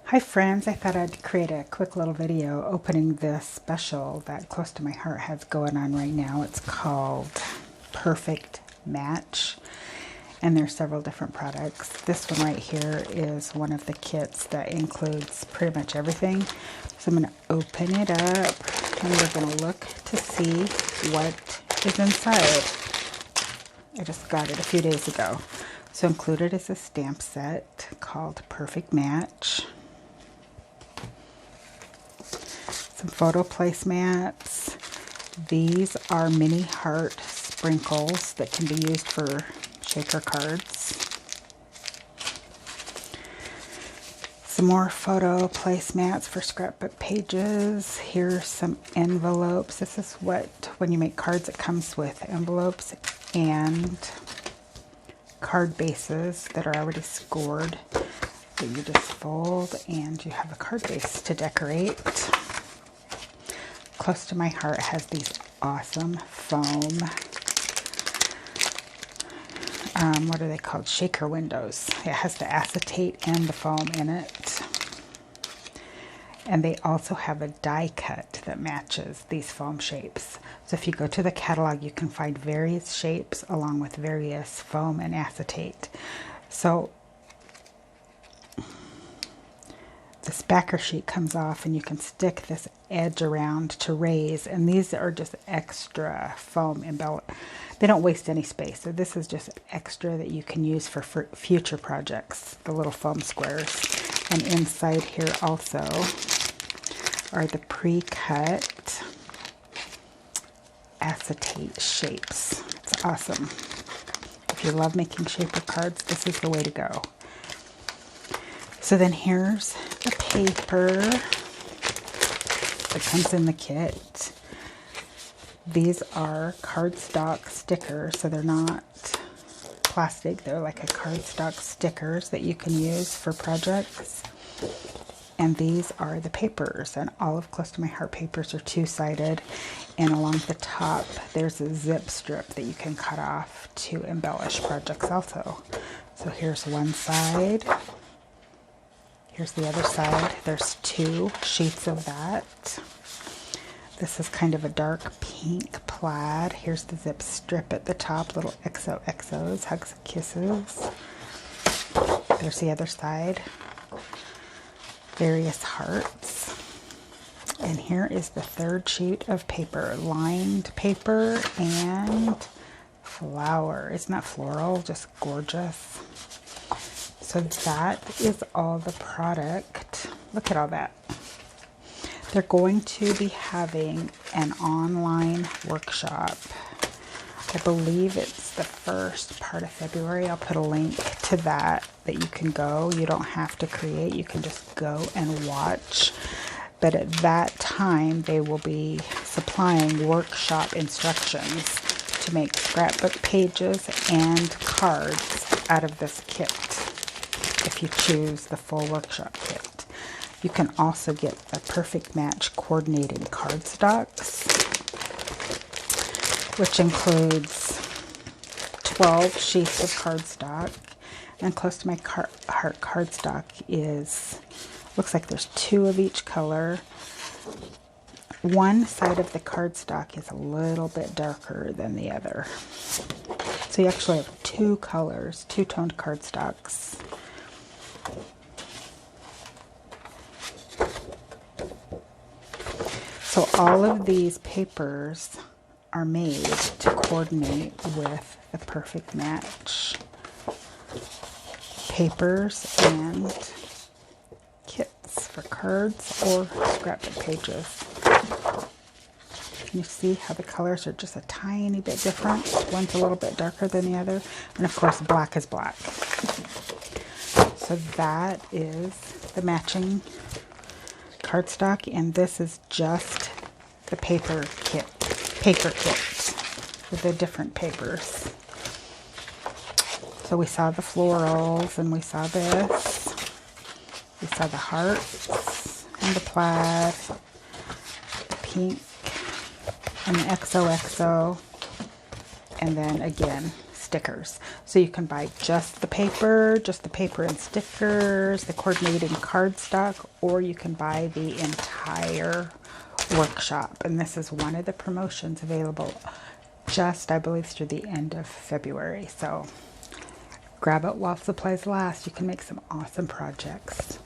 Hi friends, I thought I'd create a quick little video opening this special that Close to My Heart has going on right now. It's called Perfect Match, and there's several different products. This one right here is one of the kits that includes pretty much everything. So I'm going to open it up and we're going to look to see what is inside. I just got it a few days ago. So included is a stamp set called Perfect Match. Some photo placemats. These are mini heart sprinkles that can be used for shaker cards. Some more photo placemats for scrapbook pages. Here's some envelopes. This is what, when you make cards, it comes with envelopes and card bases that are already scored that you just fold and you have a card base to decorate. Close to My Heart has these awesome foam, what are they called? Shaker windows. It has the acetate and the foam in it. And they also have a die cut that matches these foam shapes. So if you go to the catalog, you can find various shapes along with various foam and acetate. So this backer sheet comes off and you can stick this edge around to raise, and these are just extra foam embellishment. They don't waste any space, so this is just extra that you can use for future projects, the little foam squares. And inside here also are the pre-cut acetate shapes. It's awesome. If you love making shaper cards, this is the way to go. So then here's the paper that comes in the kit. These are cardstock stickers, so they're not plastic. They're like a cardstock stickers that you can use for projects. And these are the papers, and all of Close to My Heart papers are two-sided. And along the top, there's a zip strip that you can cut off to embellish projects also. So here's one side. Here's the other side. There's two sheets of that. This is kind of a dark pink plaid. Here's the zip strip at the top, little XOXOs, hugs and kisses. There's the other side. Various hearts. And here is the third sheet of paper, lined paper and flower. Isn't that floral? Just gorgeous. So that is all the product. Look at all that. They're going to be having an online workshop. I believe it's the first part of February. I'll put a link to that you can go. You don't have to create. You can just go and watch. But at that time, they will be supplying workshop instructions to make scrapbook pages and cards out of this kit, if you choose the full workshop kit. You can also get the Perfect Match coordinating cardstocks, which includes 12 sheets of cardstock. And Close to My Heart cardstock looks like there's 2 of each color. One side of the cardstock is a little bit darker than the other. So you actually have 2 colors, 2-toned cardstocks. So all of these papers are made to coordinate with the Perfect Match papers and kits for cards or scrapbook pages. Can you see how the colors are just a tiny bit different? One's a little bit darker than the other. And of course, black is black. So that is the matching cardstock, and this is just the paper kit with the different papers. So we saw the florals, and we saw this. We saw the hearts and the plaid, the pink and the XOXO, and then again stickers. So you can buy just the paper and stickers, the coordinating cardstock, or you can buy the entire workshop. And this is one of the promotions available just, I believe, through the end of February. So grab it while supplies last. You can make some awesome projects.